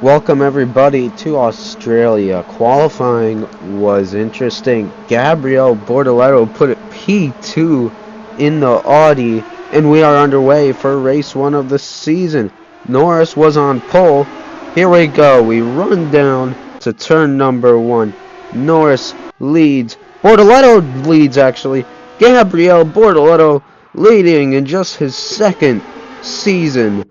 Welcome everybody to Australia. Qualifying was interesting. Gabriel Bortoleto put it P2 in the Audi, and we are underway for race 1 of the season. Norris was on pole. Here we go. We run down to turn number 1. Norris leads. Bortoleto leads, actually. Gabriel Bortoleto leading in just his second season.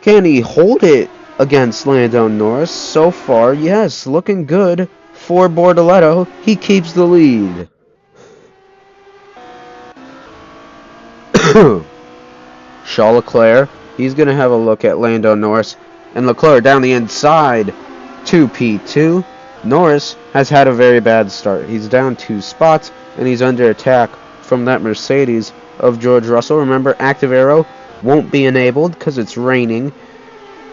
Can he hold it against Lando Norris? So far, yes, looking good for Bortoleto. He keeps the lead. Charles Leclerc, he's going to have a look at Lando Norris. And Leclerc down the inside to P2. Norris has had a very bad start. He's down 2 spots, and he's under attack from that Mercedes of George Russell. Remember, active arrow won't be enabled because it's raining.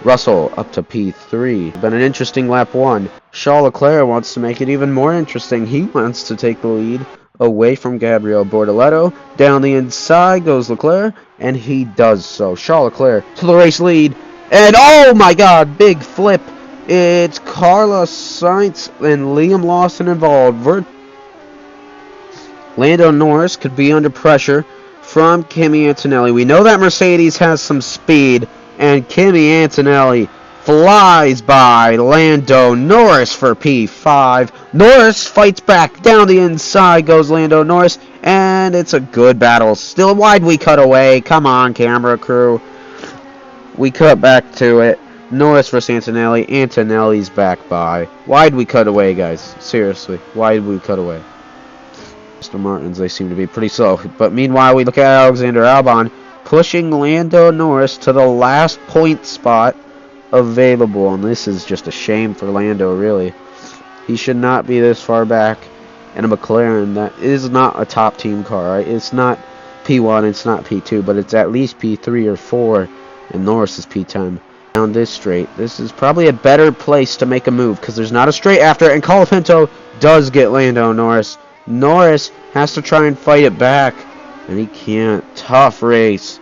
Russell up to P3. Been an interesting lap 1. Charles Leclerc wants to make it even more interesting. He wants to take the lead away from Gabriel Bortoleto. Down the inside goes Leclerc, and he does so. Charles Leclerc to the race lead. And oh my god, big flip. It's Carlos Sainz and Liam Lawson involved. Lando Norris could be under pressure from Kimi Antonelli. We know that Mercedes has some speed, and Kimi Antonelli flies by Lando Norris for P5. Norris fights back. Down the inside goes Lando Norris, and it's a good battle. Still, why'd we cut away? Come on, camera crew. We cut back to it. Norris versus Antonelli. Antonelli's back by. Why'd we cut away, guys? Seriously, why'd we cut away? Mr. Martins, they seem to be pretty slow. But meanwhile, we look at Alexander Albon pushing Lando Norris to the last point spot available. And this is just a shame for Lando, really. He should not be this far back in a McLaren that is not a top team car, right? It's not P1, it's not P2, but it's at least P3 or 4. And Norris is P10. Down this straight. This is probably a better place to make a move because there's not a straight after. And Colapinto does get Lando Norris. Norris has to try and fight it back, and he can't. Tough race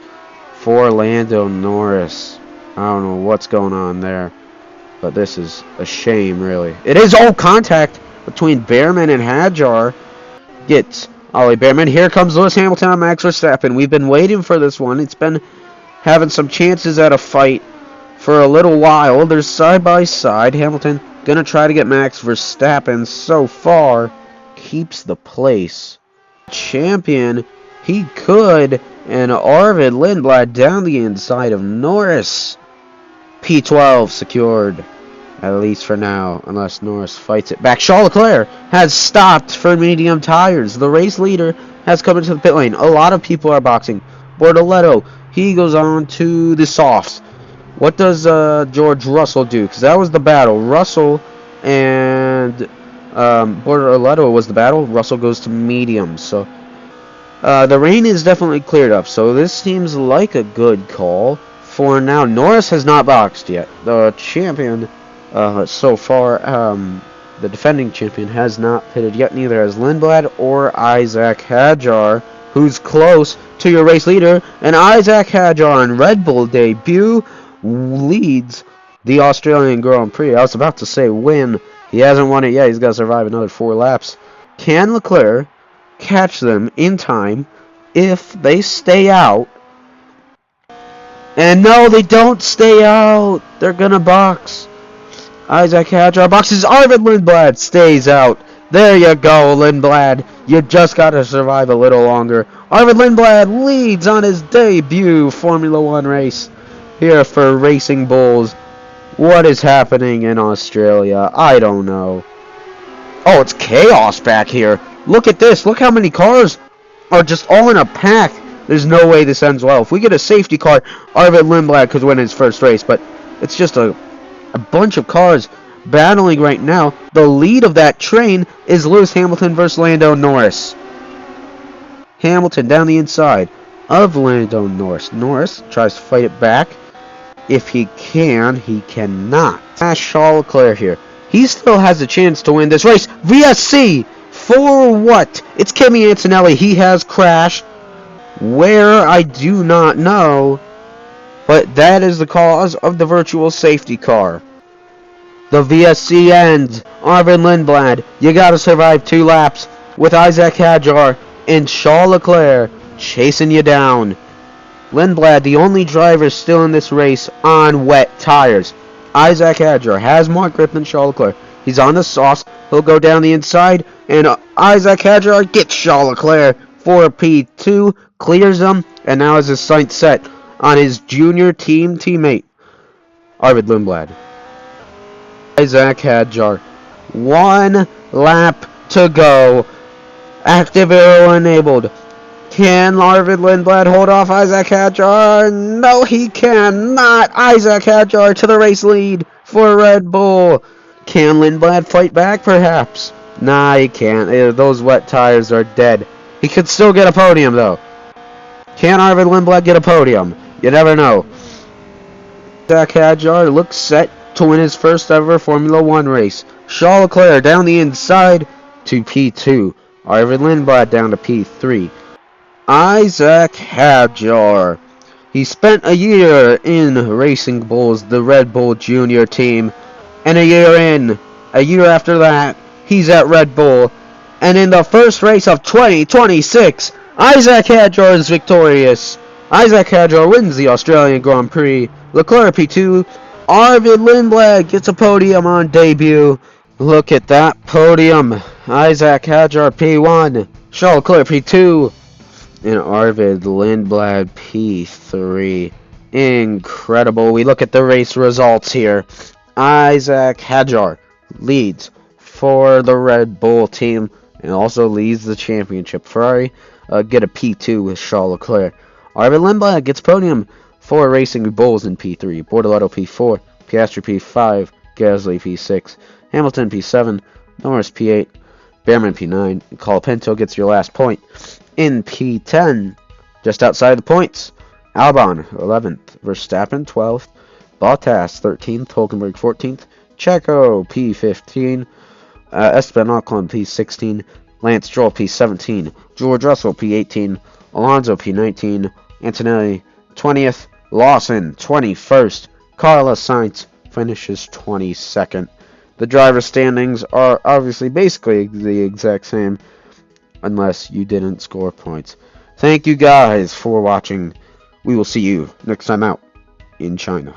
for Lando Norris. I don't know what's going on there, but this is a shame, really. It is all contact between Behrman and Hadjar. Gets Ollie Behrman. Here comes Lewis Hamilton and Max Verstappen. We've been waiting for this one. It's been having some chances at a fight for a little while. They're side by side. Hamilton gonna try to get Max Verstappen. So far, keeps the place. Champion, he could, and Arvid Lindblad down the inside of Norris. P12 secured, at least for now, unless Norris fights it back. Charles Leclerc has stopped for medium tires. The race leader has come into the pit lane. A lot of people are boxing. Bortoleto, he goes on to the softs. What does George Russell do? Because that was the battle. Russell and Bortoleto was the battle. Russell goes to medium. So the rain is definitely cleared up. So this seems like a good call for now. Norris has not boxed yet. The champion so far, the defending champion, has not pitted yet. Neither has Lindblad or Isaac Hadjar, who's close to your race leader. And Isaac Hadjar on Red Bull debut leads the Australian Grand Prix. I was about to say win. He hasn't won it yet. He's got to survive another 4 laps. Can Leclerc catch them in time if they stay out? And no, they don't stay out. They're going to box. Isaac Hadjar boxes. Arvid Lindblad stays out. There you go, Lindblad. You just got to survive a little longer. Arvid Lindblad leads on his debut Formula 1 race here for Racing Bulls. What is happening in Australia? I don't know. Oh, it's chaos back here. Look at this. Look how many cars are just all in a pack. There's no way this ends well. If we get a safety car, Arvid Lindblad could win his first race, but it's just a bunch of cars battling right now. The lead of that train is Lewis Hamilton versus Lando Norris. Hamilton down the inside of Lando Norris. Norris tries to fight it back. If he can, he cannot. Charles Leclerc here. He still has a chance to win this race. VSC! For what? It's Kimi Antonelli. He has crashed. Where, I do not know. But that is the cause of the virtual safety car. The VSC ends. Arvid Lindblad, you gotta survive 2 laps with Isaac Hadjar and Charles Leclerc chasing you down. Lindblad, the only driver still in this race on wet tires. Isaac Hadjar has more grip than Charles Leclerc. He's on the softs. He'll go down the inside, and Isaac Hadjar gets Charles Leclerc for P2, clears him, and now has his sights set on his junior teammate, Arvid Lindblad. Isaac Hadjar. 1 lap to go. Active aero enabled. Can Arvid Lindblad hold off Isaac Hadjar? No, he cannot. Isaac Hadjar to the race lead for Red Bull. Can Lindblad fight back, perhaps? Nah, he can't. Those wet tires are dead. He could still get a podium, though. Can Arvid Lindblad get a podium? You never know. Isaac Hadjar looks set to win his first ever Formula 1 race. Charles Leclerc down the inside to P2. Arvid Lindblad down to P3. Isaac Hadjar. He spent a year in Racing Bulls, the Red Bull Junior team. And a year after that, he's at Red Bull. And in the first race of 2026, Isaac Hadjar is victorious. Isaac Hadjar wins the Australian Grand Prix. Leclerc P2. Arvid Lindblad gets a podium on debut. Look at that podium. Isaac Hadjar P1. Charles Leclerc P2. And Arvid Lindblad P3. Incredible. We look at the race results here. Isaac Hadjar leads for the Red Bull team and also leads the championship. Ferrari get a P2 with Charles Leclerc. Arvid Lindblad gets podium for Racing Bulls in P3. Bortoleto P4. Piastri P5. Gasly P6. Hamilton P7. Norris P8. Behrman P9. Colapinto gets your last point in P10. Just outside the points. Albon 11th. Verstappen 12th. Bottas 13th. Hulkenberg 14th. Checo P15. Esteban Ocon P16. Lance Stroll P17. George Russell P18. Alonso P19. Antonelli 20th. Lawson 21st. Carlos Sainz finishes 22nd. The driver standings are obviously basically the exact same unless you didn't score points. Thank you guys for watching. We will see you next time out in China.